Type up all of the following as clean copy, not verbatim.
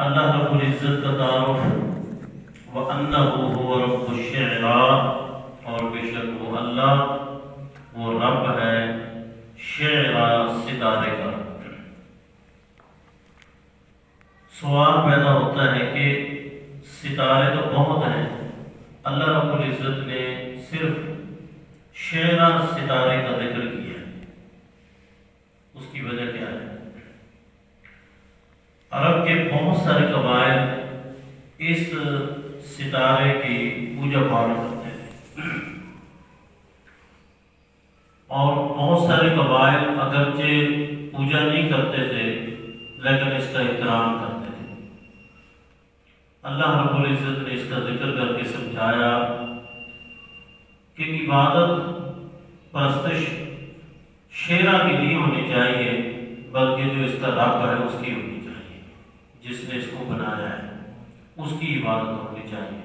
اللہ رب العزت کا تعارف وَأَنَّهُ هُوَ رَبُّ الشِّعْرَىٰ، اور بے شک وہ اللہ وہ رب ہے شعرا ستارے کا۔ سوال پیدا ہوتا ہے کہ ستارے تو بہت ہیں، اللہ رب العزت نے صرف شعرا ستارے کا ذکر کیا ہے، اس کی وجہ کیا ہے؟ عرب کے بہت سارے قبائل اس ستارے کی پوجا پاٹ کرتے تھے، اور بہت سارے قبائل اگرچہ پوجا نہیں کرتے تھے لیکن اس کا احترام کرتے تھے۔ اللہ رب العزت نے اس کا ذکر کر کے سمجھایا کہ عبادت پرستش شعرا کی نہیں ہونی چاہیے، بلکہ جو اس کا رب ہے اس کی ہونی چاہیے، جس نے اس کو بنایا ہے اس کی عبادت ہونی چاہیے۔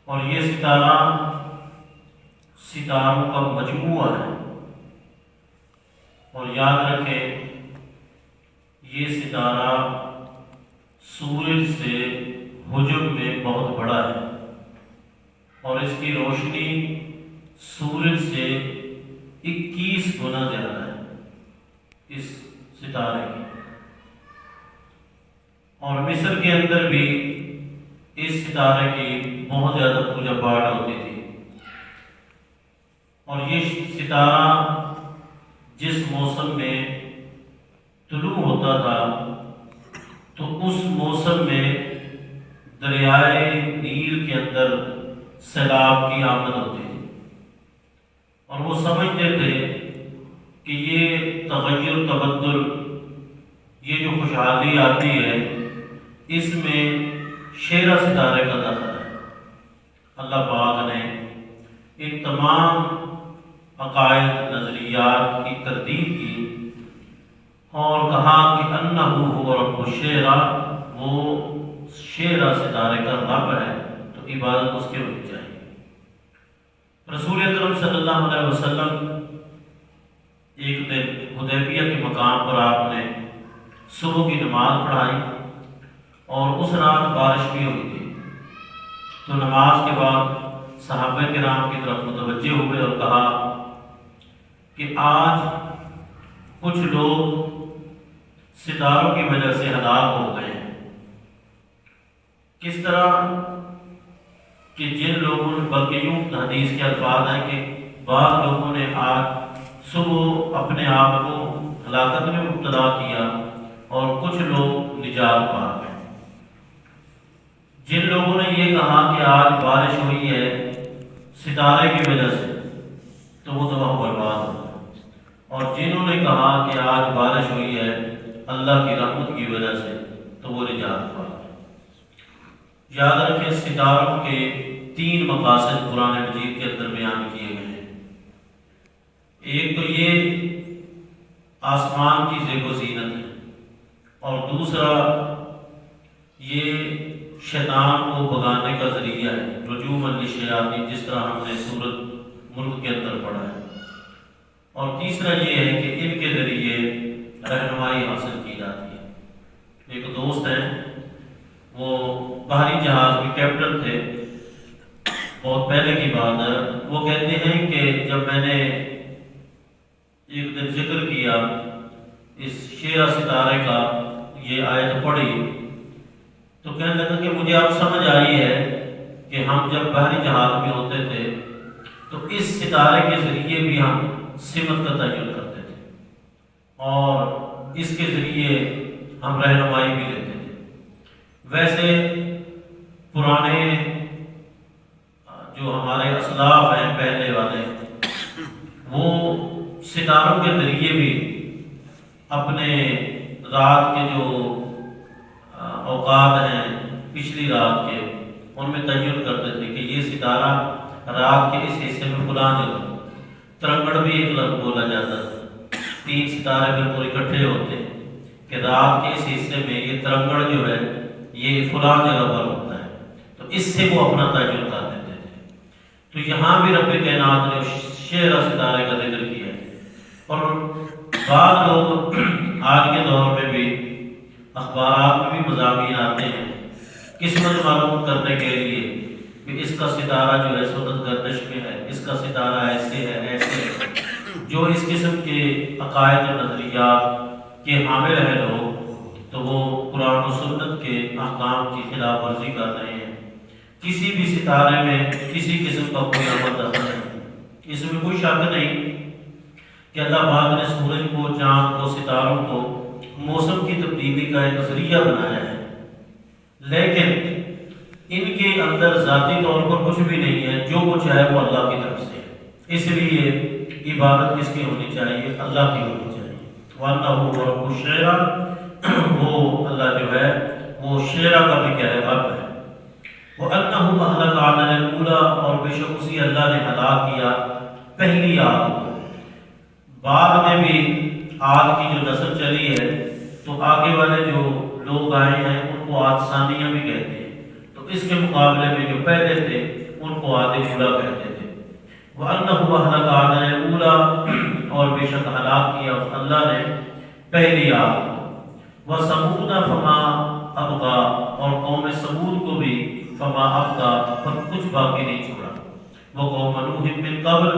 اور یہ ستارہ ستاروں کا مجموعہ ہے، اور یاد رکھیں یہ ستارہ سورج سے حجم میں بہت بڑا ہے، اور اس کی روشنی سورج سے 21 گنا زیادہ ہے اس ستارے کی۔ اور مصر کے اندر بھی اس ستارے کی بہت زیادہ پوجا پاٹ ہوتی تھی، اور یہ ستارہ جس موسم میں طلوع ہوتا تھا تو اس موسم میں دریائے نیل کے اندر سیلاب کی آمد ہوتی تھی، اور وہ سمجھتے تھے کہ یہ تغیر تبدل، یہ جو خوشحالی آتی ہے اس میں شعرا ستارے کا دخل ہے۔ اللہ پاک نے ان تمام عقائد نظریات کی تردید کی اور کہا کہ انہو هو رب الشعرا، وہ شعرا ستارے کا رب ہے، تو عبادت اس کے ہونی چاہیے۔ رسول اکرم صلی اللہ علیہ وسلم ایک دن حدیبیہ کے مقام پر آپ نے صبح کی نماز پڑھائی، اور اس رات بارش بھی ہوئی تھی، تو نماز کے بعد صحابہ کرام کی طرف متوجہ ہوئے اور کہا کہ آج کچھ لوگ ستاروں کی وجہ سے ہلاک ہو گئے ہیں۔ کس طرح کہ جن لوگوں نے، بلکہ یوں حدیث کے الفاظ ہیں کہ بعض لوگوں نے آج صبح اپنے آپ کو ہلاکت میں مبتلا کیا اور کچھ لوگ نجات پا گئے۔ جن لوگوں نے یہ کہا کہ آج بارش ہوئی ہے ستارے کی وجہ سے، تو وہ تباہ و برباد ہو گئے، اور جنہوں نے کہا کہ آج بارش ہوئی ہے اللہ کی رحمت کی وجہ سے، تو وہ نجات پا گئے۔ یاد رکھیں ستاروں کے 3 مقاصد قرآن مجید کے اندر بیان کیے گئے ہیں۔ ایک تو یہ آسمان کی زیب و زینت ہے، اور دوسرا یہ شیطان کو بھگانے کا ذریعہ ہے، رجوما للشیاطین، جس طرح ہم نے سورۃ ملک کے اندر پڑھا ہے، اور تیسرا یہ ہے کہ ان کے ذریعے رہنمائی حاصل کی جاتی ہے۔ ایک دوست ہیں، وہ بحری جہاز میں کیپٹن تھے، بہت پہلے کی بات ہے، وہ کہتے ہیں کہ جب میں نے ایک دن ذکر کیا اس شعرا ستارے کا، یہ آیت پڑھی، تو کہنے لگا کہ مجھے اب سمجھ آئی ہے کہ ہم جب بحری جہاز میں ہوتے تھے تو اس ستارے کے ذریعے بھی ہم سمت کا تعین کرتے تھے، اور اس کے ذریعے ہم رہنمائی بھی لیتے تھے۔ ویسے پرانے جو ہمارے اسلاف ہیں پہلے والے، وہ ستاروں کے ذریعے بھی اپنے رات کے جو اوقات ہیں پچھلی رات کے، ان میں تعین کرتے تھے کہ یہ ستارہ رات کے اس حصے میں فلاں جگہ، ترنگڑ بھی ایک لفظ بولا جاتا تھا، 3 ستارے بالکل اکٹھے ہوتے کہ رات کے اس حصے میں یہ ترنگڑ جو ہے یہ فلاں جگہ پر ہوتا ہے، تو اس سے وہ اپنا تعین کر دیتے تھے۔ تو یہاں بھی رب کائنات نے شعرا ستارے کا ذکر کیا ہے، اور بعض لوگ آج کے دور میں بھی اخبارات میں بھی مضامین آتے ہیں قسمت معلوم کرنے کے لیے کہ اس کا ستارہ جو ہے سدت گردش میں ہے، اس کا ستارہ ایسے ہے ایسے ہے۔ جو اس قسم کے عقائد و نظریات کے حامل ہیں لوگ، تو وہ قرآن و سنت کے احکام کی خلاف ورزی کر رہے ہیں۔ کسی بھی ستارے میں کسی قسم کا کوئی عمل دخل نہیں، اس میں کوئی شک نہیں کہ اللہ پاک نے سورج کو، چاند کو، ستاروں کو موسم کی تبدیلی کا ایک ذریعہ بنایا ہے، لیکن ان کے اندر ذاتی طور پر کچھ بھی نہیں ہے، جو کچھ ہے وہ اللہ کی طرف سے ہے۔ اس لیے عبادت کس کی ہونی چاہیے؟ اللہ کی ہونی چاہیے۔ وَأَنَّهُ رَبُّ الشِّعْرَىٰ، وہ اللہ جو ہے وہ شعرا کا بھی کیا ہے، رب ہے۔ وَأَنَّهُ أَهْلَكَ عَادًا الْأُولَىٰ، اور بے شک اسی اللہ نے ہلاک کیا پہلی عاد کو۔ بعد میں بھی عاد کی جو نسل چلی ہے تو آگے والے جو لوگ آئے ہیں ان کو عاد ثانیہ بھی کہتے ہیں، تو اس کے مقابلے میں جو پہلے تھے ان کو عاد اولیٰ کہتے تھے۔ وَأَنَّهُ أَهْلَكَ عَادًا الْأُولَىٰ، اور بے شک ہلاک کیا اس اللہ نے پہلی عاد کو۔ وَثَمُودَ فَمَا أَبْقَىٰ، اور قوم سمود کو بھی فما أَبْقَىٰ، پر کچھ باقی نہیں چھوڑا۔ وَقَوْمَ نُوحٍ مِّن قَبْلُ،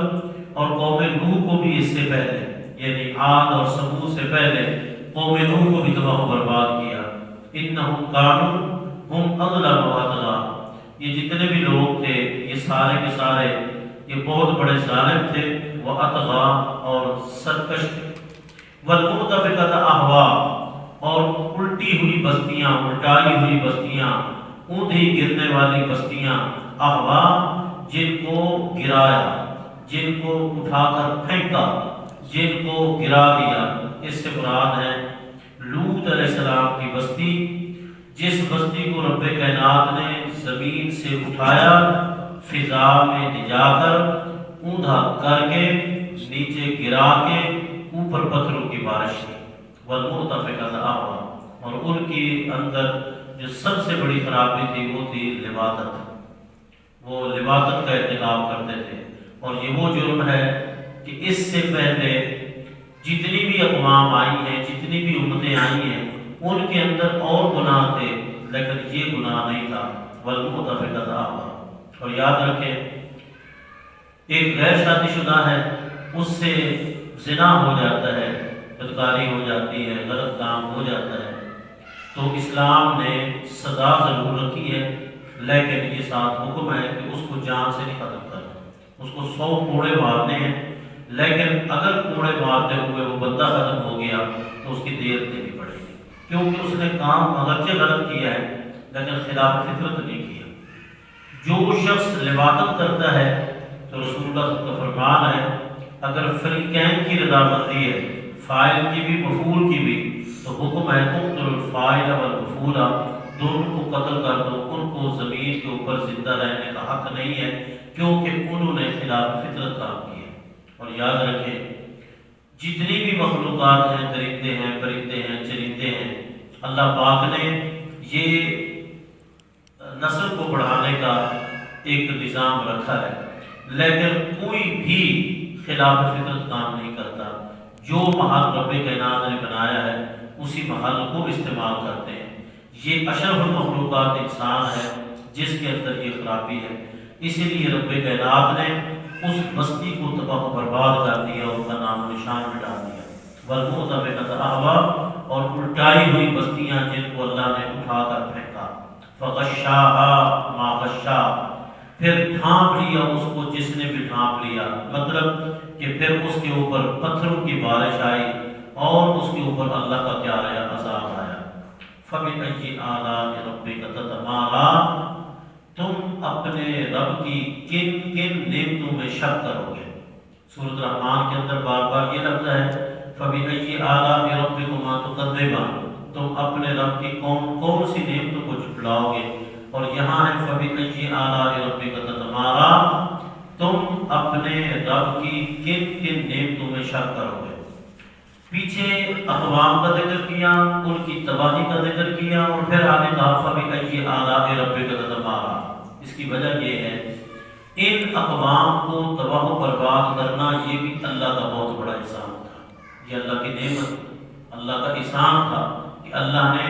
اور قوم نوح کو بھی اس سے پہلے، یعنی عاد اور سمود سے پہلے قوم نوح کو بھی تباہ و برباد کیا۔ انہم کانوا ہم اظلم واطغیٰ، یہ جتنے بھی لوگ تھے یہ سارے کے سارے یہ بہت بڑے ظالم تھے، واطغیٰ اور سرکش تھے۔ والمؤتفقۃ اہوا، اور الٹی ہوئی بستیاں، الٹائی ہوئی بستیاں، اونھی گرنے والی بستیاں، اہوا جن کو گرایا، جن کو اٹھا کر پھینکا، جن کو گرا دیا۔ اس سے مراد ہے لوط علیہ السلام کی بستی، جس بستی کو رب کائنات نے زمین سے اٹھایا، فضا میں لے جا کر اوندا کر کے نیچے گرا کے اوپر پتھروں کی بارش کی۔ والمؤتفقۃ اہوا، اور ان کی اندر جو سب سے بڑی خرابی تھی وہ تھی لواطت، وہ لواطت کا ارتکاب کرتے تھے۔ اور یہ وہ جرم ہے کہ اس سے پہلے جتنی بھی اقوام آئی ہیں، جتنی بھی امتیں آئی ہیں، ان کے اندر اور گناہ تھے لیکن یہ گناہ نہیں تھا۔ والمؤتفقۃ اہوا، اور یاد رکھیں ایک غیر شادی شدہ ہے، اس سے زنا ہو جاتا ہے، بدکاری ہو جاتی ہے، غلط کام ہو جاتا ہے، تو اسلام نے سزا ضرور رکھی ہے، لیکن یہ ساتھ حکم ہے کہ اس کو جان سے نہیں ختم کرنا، اس کو 100 کوڑے مارنے ہیں، لیکن اگر کوڑے مارتے ہوئے وہ بندہ ختم ہو گیا تو اس کی دیر دینی پڑے گی، کیونکہ اس نے کام اگرچہ غلط کیا ہے لیکن خلاف فطرت نہیں کیا۔ جو شخص لواطت کرتا ہے تو رسول اللہ کا فرمان ہے اگر فریقین کی رضامندی ہے، فاعل کی بھی مفعول کی بھی، تو حکم ہے اقتلوا الفاعل والمفعول، دونوں کو قتل کر دو، ان کو زمین کے اوپر زندہ رہنے کا حق نہیں ہے کیونکہ انہوں نے خلاف فطرت کام کیا۔ اور یاد رکھیں جتنی بھی مخلوقات ہیں، درندے ہیں، پرندے ہیں، چرندے ہیں، اللہ پاک نے یہ نسل کو بڑھانے کا ایک نظام رکھا ہے، لیکن کوئی بھی خلاف فطرت کام نہیں کرتا۔ جو محل رب کائنات نے بنایا ہے اسی محل کو استعمال کرتے ہیں۔ یہ اشرف المخلوقات انسان ہے جس کے اندر یہ خرابی ہے، اسی لیے رب کائنات نے اس بستی کو تباہ و برباد کر دیا اور ان کا نام و نشان مٹا دیا۔ والمؤتفقۃ اہوا، اور الٹائی ہوئی بستیاں جن کو اللہ نے اٹھا کر پھینکا۔ فغشاها ما غشا، پھر ڈھانپ لیا اس کو جس نے بھی ڈھانپ لیا، مطلب کہ پھر اس کے اوپر پتھروں کی بارش آئی اور اس کے اوپر اللہ کا کیا آیا، عذاب آیا۔ فَبِأَيِّ آلَاءِ رَبِّكَ تَتَمَارَىٰ، تم اپنے رب کی کن کن نعمتوں میں شک کرو گے۔ سورۃ الرحمن کے اندر بار بار یہ لفظ ہے فَبِأَيِّ آلَاءِ رَبِّكُمَا تُكَذِّبَانِ، تم اپنے رب کی کون کون سی نعمتوں کو جھٹلاؤ گے، اور یہاں ہے فَبِأَيِّ آلَاءِ رَبِّكَ تَتَمَارَىٰ، تم اپنے رب کی کن کن نعمتوں میں شک کرو گے۔ پیچھے اقوام کا ذکر کیا، ان کی تباہی کا ذکر کیا، اور پھر آگے کہا فَبِأَيِّ آلَاءِ رَبِّكَ تَتَمَارَىٰ۔ اس کی وجہ یہ ہے ان اقوام کو تباہ و برباد کرنا یہ بھی اللہ کا بہت بڑا احسان تھا، یہ اللہ کی نعمت، اللہ کا احسان تھا کہ کہ اللہ نے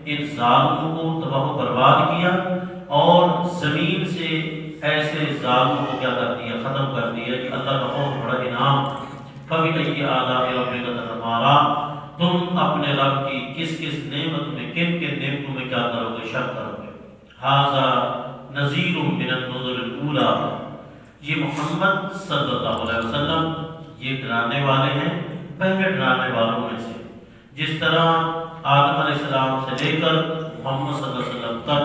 ان ظالموں کو تباہ و برباد کیا اور زمین سے ایسے ظالموں کو کیا کر دیا، ختم کر دیا کہ اللہ کا بہت بڑا انعام۔ فَبِأَيِّ آلَاءِ رَبِّكَ تَتَمَارَىٰ، تم اپنے رب کی کس کس نعمت میں، کن کن نعمتوں میں کیا کرو گے، شک کرو گے۔ ھذا نذیر من النذر الاولیٰ، یہ محمد صلی اللہ علیہ وسلم یہ ڈرانے والے ہیں پہلے ڈرانے والوں میں سے۔ جس طرح آدم علیہ السلام سے لے کر محمد صلی اللہ علیہ وسلم تک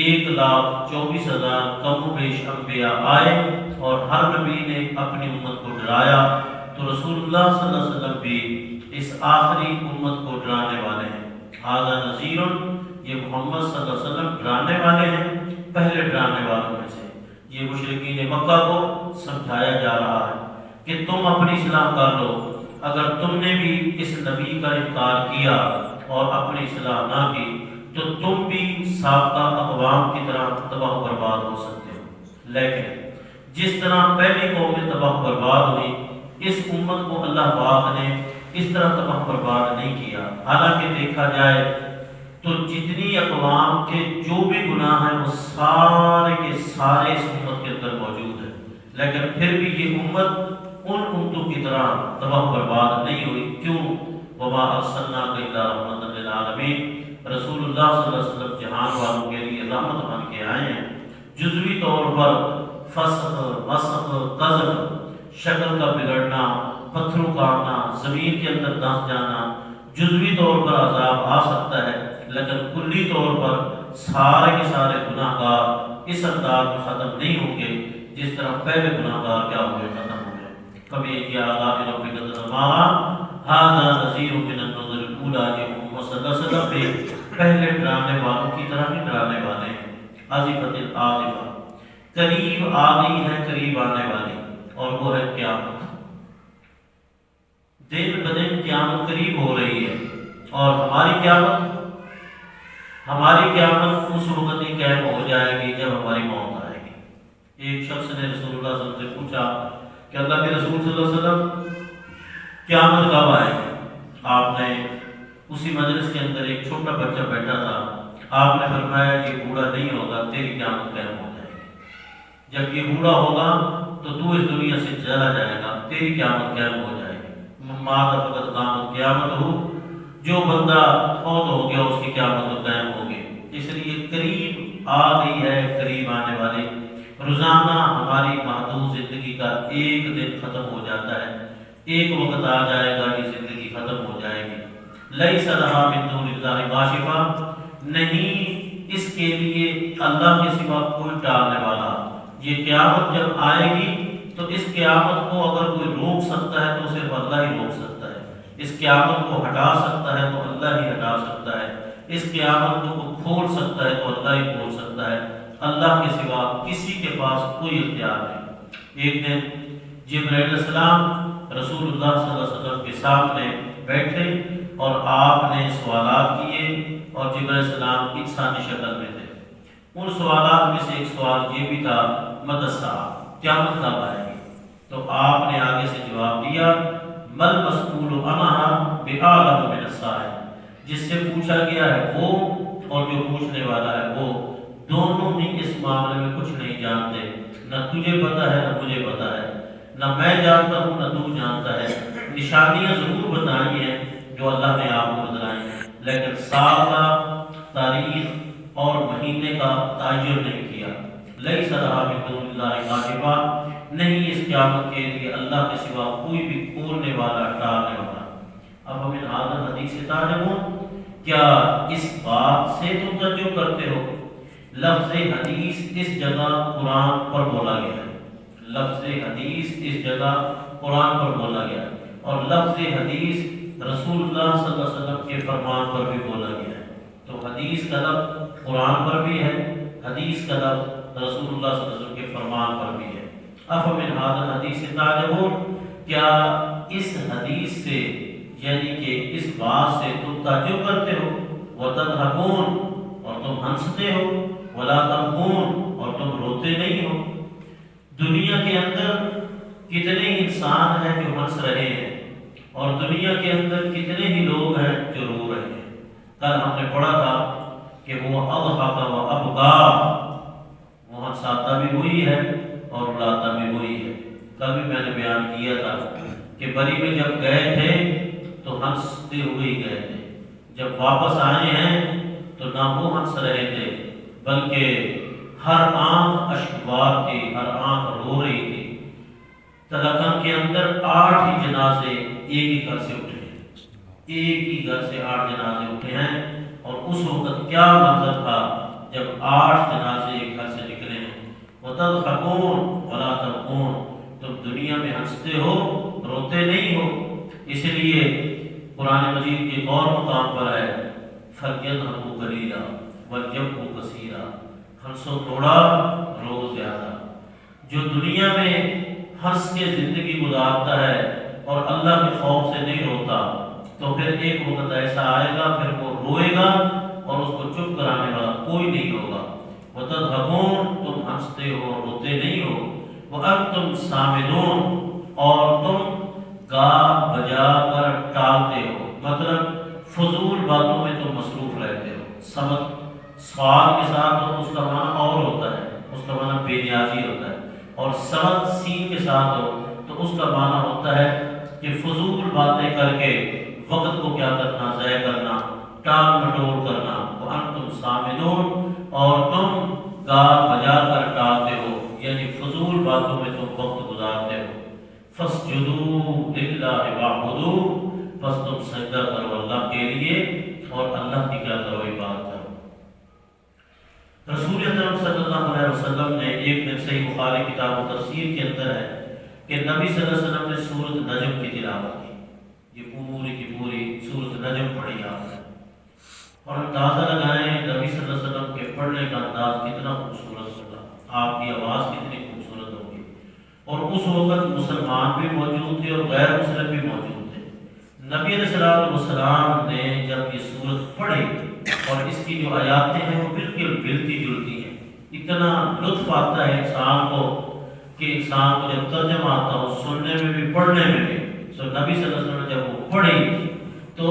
1,24,000 کم و بیش انبیاء آئے اور ہر نبی نے اپنی امت کو ڈرایا، تو رسول اللہ صلی اللہ علیہ وسلم بھی اس آخری امت کو ڈرانے والے ہیں۔ ھذا نذیر، یہ محمد صلی اللہ علیہ وسلم ڈرانے والے ہیں پہلے ڈرانے والوں میں سے۔ یہ مشرکین مکہ کو سمجھایا جا رہا ہے کہ تم اپنی اصلاح کر لو، اگر تم نے بھی اس نبی کا انکار کیا اور اپنی اصلاح نہ کی تو تم بھی سابقہ اقوام کی طرح تباہ و برباد ہو سکتے ہو۔ لیکن جس طرح پہلی قومیں تباہ و برباد ہوئی، اس امت کو اللہ پاک نے اس طرح تباہ و برباد نہیں کیا۔ حالانکہ دیکھا جائے تو جتنی اقوام کے جو بھی گناہ ہیں وہ سارے کے سارے اس امت کے اندر موجود ہیں، لیکن پھر بھی یہ امت ان امتوں کی طرح تباہ و برباد نہیں ہوئی۔ کیوں؟ وَمَا أَرْسَلْنَاكَ إِلَّا رَحْمَةً لِّلْعَالَمِينَ، رسول اللہ صلی اللہ علیہ وسلم جہان والوں کے لیے رحمت بن کے آئے ہیں۔ جزوی طور پر فسق، مسخ، قذف، شکل کا بگڑنا، پتھروں کا آنا، زمین کے اندر دھنس جانا، جزوی طور پر عذاب آ سکتا ہے، لیکن کلی طور پر سارے کے سارے گناہ گار اس انداز میں ختم نہیں ہوں گے جس طرح پہلے گناہ گار کیا ہوئے، ختم ہو گئے۔ فَبِأَيِّ آلَاءِ رَبِّكَ تَتَمَارَىٰ، ھذا نذیر من النذر الاولیٰ، یہ محمد صلی اللہ علیہ وسلم بھی پہلے ڈرانے والوں کی طرح بھی ڈرانے والے ہیں۔ آزفۃ الآزفہ، قریب آ گئی ہے، قریب آنے والی، اور وہ ہے قیامت۔ دن بدن قیامت قریب ہو رہی ہے، اور ہماری قیامت اس وقت ہی قائم ہو جائے گی جب ہماری موت آئے گی۔ ایک شخص نے رسول اللہ صلی اللہ علیہ وسلم سے پوچھا کہ اللہ کے رسول صلی اللہ علیہ وسلم قیامت کب آئے گی؟ آپ نے اسی مجلس کے اندر ایک چھوٹا بچہ بیٹھا تھا، آپ نے فرمایا یہ بوڑھا نہیں ہوگا، تیری قیامت قائم ہو جائے گی۔ جب یہ بوڑھا ہوگا تو اس دنیا سے چلا جائے گا، تیری قیامت قائم ہو جائے گی۔ مات فقط قامت قیامت ہو، جو بندہ فوت ہو گیا اس کی قیامت قائم ہوگی۔ اس لیے قریب آ گئی ہے، قریب آنے والی۔ روزانہ ہماری محدود زندگی کا ایک دن ختم ہو جاتا ہے، ایک وقت آ جائے گا یہ زندگی ختم ہو جائے گی۔ لیس لہا من دون اللہ کاشفہ، نہیں اس کے لیے اللہ کے سوا کوئی ٹالنے والا۔ یہ قیامت جب آئے گی تو اس قیامت کو اگر کوئی روک سکتا ہے تو صرف اللہ ہی روک سکتا ہے، اس قیامت کو ہٹا سکتا ہے تو اللہ ہی ہٹا سکتا ہے، اس قیامت کو کھول سکتا ہے تو اللہ ہی کھول سکتا ہے، اللہ کے سوا کسی کے پاس کوئی اختیار نہیں۔ ایک دن جبرائیل علیہ السلام رسول اللہ صلی اللہ علیہ وسلم کے سامنے بیٹھے اور آپ نے سوالات کیے، اور جبرائیل علیہ السلام انسانی شکل میں تھے۔ ان سوالات میں سے ایک سوال یہ بھی تھا، متی الساعہ، قیامت کب آئے گی؟ تو آپ نے آگے سے جواب دیا، مل مسئول عنہا بأعلم من السائل، جس سے پوچھا گیا ہے وہ اور جو پوچھنے والا ہے وہ دونوں ہی اس معاملے میں کچھ نہیں جانتے، نہ تجھے پتا ہے نہ مجھے پتا ہے، نہ میں جانتا ہوں نہ تو جانتا ہے۔ نشانیاں ضرور بتائی ہیں جو اللہ نے آپ کو بتلائی ہیں، لیکن سال کا، تاریخ اور مہینے کا تعین نہیں کیا۔ لیس لہا من دون اللہ کاشفہ، نہیں اس قیامت کے لیے اللہ کے سوا کوئی بھی کھولنے والا، ٹالنے والا۔ اب ہم ھذا الحدیث تعجبون، کیا اس بات سے تم تعجب کرتے ہو؟ لفظ حدیث اس جگہ قرآن پر بولا گیا ہے، لفظ حدیث اس جگہ قرآن پر بولا گیا ہے، اور لفظ حدیث رسول اللہ صلی اللہ علیہ وسلم کے فرمان پر بھی بولا گیا ہے۔ تو حدیث کا لفظ قرآن پر بھی ہے، حدیث کا لفظ رسول اللہ صلی اللہ علیہ وسلم کے فرمان پر بھی ہے۔ افمن ھذا الحدیث تعجبون، کیا اس حدیث سے یعنی کہ اس بات سے تم تعجب کرتے ہو؟ وتضحکون، اور تم ہنستے ہو، ولا تبکون، اور تم روتے نہیں ہو۔ دنیا کے اندر کتنے انسان ہیں جو ہنس رہے ہیں، اور دنیا کے اندر کتنے ہی لوگ ہیں جو رو رہے ہیں۔ کل ہم نے پڑھا تھا کہ وہ اضحک و ابکا، وہ ہنساتا بھی وہی ہے اور رلاتا بھی وہی ہے۔ کل بھی میں نے بیان کیا تھا کہ بری میں جب گئے تھے تو ہنستے ہوئے ہی گئے تھے، جب واپس آئے ہیں تو نہ وہ ہنس رہے تھے بلکہ ہر آنکھ اشکبار تھی، ہر آنکھ رو رہی تھی۔ تلقن کے اندر 8 ہی جنازے ایک ہی گھر سے اٹھے ہیں، ایک ہی گھر سے 8 جنازے اٹھے ہیں، اور اس وقت کیا منظر تھا جب 8 جنازے ایک گھر سے نکلے ہیں۔ وَتَضْحَكُونَ وَلَا تَبْكُونَ، تم دنیا میں ہنستے ہو روتے نہیں ہو۔ اس لیے قرآن مجید کے ایک اور مقام پر ہے فَلْيَضْحَكُوا قَلِيلًا وَلْيَبْكُوا كَثِيرًا، ہنسو تھوڑا رو زیادہ۔ جو دنیا میں ہنس کے زندگی گزارتا ہے اور اللہ کے خوف سے نہیں روتا تو پھر ایک وقت ایسا آئے گا پھر وہ روئے گا اور اس کو چپ کرانے والا کوئی نہیں ہوگا۔ وَتَضْحَكُونَ، تم ہنستے ہو روتے نہیں ہو، وَأَنْتُمْ سَامِدُونَ، اور تم گا بجا کر ٹالتے ہو، مطلب فضول باتوں میں تم مصروف رہتے ہو۔ سمت سوال کے ساتھ ہو اس کا معنی اور ہوتا ہے، اس کا معنی بے نیازی ہوتا ہے، اور سمت سین کے ساتھ ہو تو اس کا معنی ہوتا ہے کہ فضول باتیں کر کے وقت کو کیا کرنا، ضائع کرنا، ٹال مٹول کرنا۔ وَأَنْتُمْ سَامِدُونَ، اور تم گا بجا کر ٹالتے ہو، یعنی فضول باتوں میں تم وقت گزارتے ہو۔ فَاسْجُدُوا لِلَّهِ وَاعْبُدُوا، بس تم سجدہ کرو اللہ کے لیے اور اللہ کی کیا کرو، عبادت کرو۔ رسول اکرم صلی اللہ علیہ وسلم نے ایک دن صحیح بخاری کتاب و تفسیر کے اندر ہے کہ نبی صلی اللہ علیہ وسلم نے سورۃ نجم کی تلاوت کی، یہ پوری کی پوری سورۃ نجم پڑھی آپ نے، اور اندازہ لگائیں نبی صلی اللہ علیہ وسلم کے پڑھنے کا انداز کتنا خوبصورت ہوگا، آپ کی آواز کتنی خوبصورت ہوگی۔ اور اس وقت مسلمان بھی موجود تھے اور غیر مسلم بھی موجود تھے۔ نبی علیہ السلام نے جب یہ سورت پڑھی اور اس کی جو آیاتیں ہیں وہ بالکل ملتی جلتی ہیں، اتنا لطف آتا ہے انسان کو کہ انسان کو جب ترجمہ آتا ہو سننے میں بھی پڑھنے میں بھی۔ تو نبی صلی اللہ علیہ وسلم نے جب وہ پڑھی تو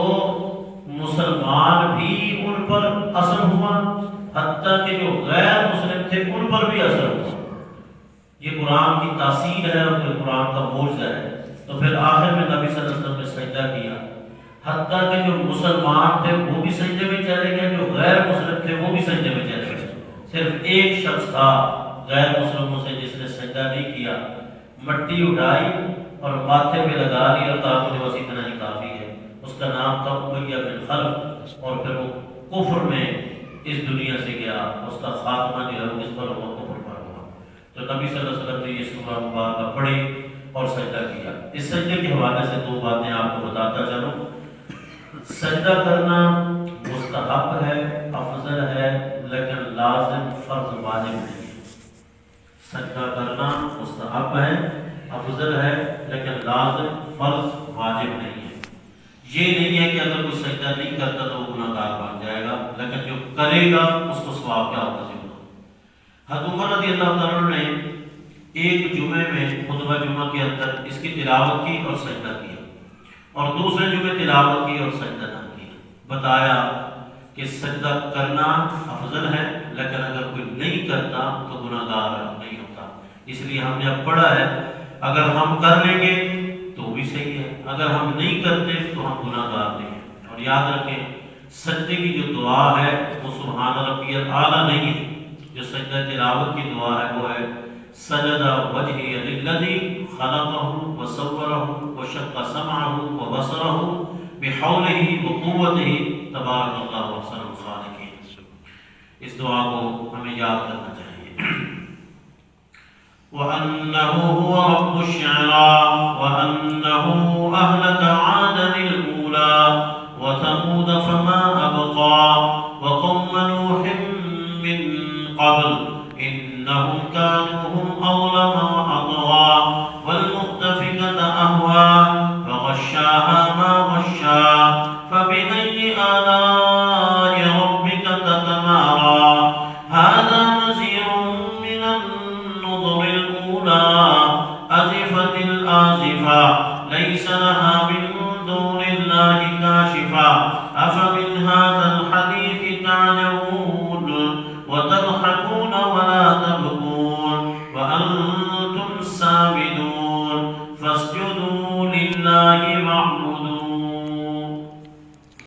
مسلمان بھی ان پر اثر ہوا، حتیٰ کہ جو غیر مسلم تھے ان پر بھی اثر ہوا۔ یہ قرآن کی تاثیر ہے اور یہ قرآن کا معجزہ ہے۔ تو پھر آخر میں نبی صلی اللہ علیہ وسلم نے سجدہ کیا، حتیٰ کہ جو مسلمان تھے وہ بھی سجدے میں چلے گئے، جو غیر مسلم تھے وہ بھی سجدے میں چلے گئے۔ صرف ایک شخص تھا غیر مسلموں سے جس نے سجدہ نہیں کیا، مٹی اٹھائی اور ماتھے پہ لگا لی اور کہا مجھے بس اتنا ہی کافی ہے۔ اس کا نام تھا امیہ بن خلف، اور پھر وہ کفر میں اس دنیا سے گیا، اس کا خاتمہ جو ہے وہ اس پر ہوا، کفر پر ہوا۔ تو نبی صلی اللہ علیہ وسلم نے یہ سورہ مبارکہ پڑھی اور سجدہ کیا۔ اس سجدے کے حوالے سے 2 باتیں آپ کو بتاتا چلوں۔ سجدہ کرنا مستحب ہے، افضل ہے، لیکن لازم فرض واجب نہیں ہے۔ سجدہ کرنا مستحب ہے، افضل ہے، لیکن لازم فرض واجب نہیں ہے۔ یہ نہیں ہے کہ اگر کوئی سجدہ نہیں کرتا تو وہ گناہ گار بن جائے گا، لیکن جو کرے گا اس کو ثواب کیا ہوگا ضرور۔ حضرت عمر رضی اللہ تعالیٰ عنہ نے ایک جمعے میں خطبہ جمعہ کے اندر اس کی تلاوت کی اور سجدہ کیا، اور دوسرے جمعے تلاوت کی اور سجدہ نہ کیا۔ بتایا کہ سجدہ کرنا افضل ہے، لیکن اگر کوئی نہیں کرتا تو گناہ گار نہیں ہوتا۔ اس لیے ہم نے اب پڑھا ہے اگر ہم کر لیں گے تو بھی صحیح ہے، اگر ہم نہیں کرتے تو ہم گناہ گار نہیں ہیں۔ اور یاد رکھیں سجدے کی جو دعا ہے وہ سبحان ربی الاعلیٰ نہیں ہے، جو سجدہ تلاوت کی دعا ہے وہ ہے سجد وجہی للذی خلقہ وصورہ وشق سمعہ وبصرہ بحولہ وقوتہ تبارک اللہ احسن الخالقین۔ اس دعا کو ہمیں یاد کرنا چاہیے۔ وَأَنَّهُ هُوَ رَبُّ الشِّعْرَىٰ وَأَنَّهُ أَهْلَكَ عَادًا الْأُولَىٰ وَثَمُودَ فَمَا أَبْقَىٰ وَقَوْمَ نُوحٍ مِّن قَبْلُ إِنَّهُمْ كَانُوا هُمْ أَظْلَمَ وَأَطْغَىٰ وَالْمُؤْتَفِكَةَ أَهْوَىٰ فَغَشَّاهَا مَا غَشَّىٰ فَبِأَيِّ آلَاءِ رَبِّكَ تَتَمَارَىٰ هَٰذَا نَذِيرٌ مِّنَ النُّذُرِ الْأُولَىٰ أَزِفَتِ الْآزِفَةُ لَيْسَ لَهَا مِن دُونِ اللَّهِ كَاشِفَةٌ أَفَمِنْ وأنتم سامدون فاسجدوا لله واعبدوا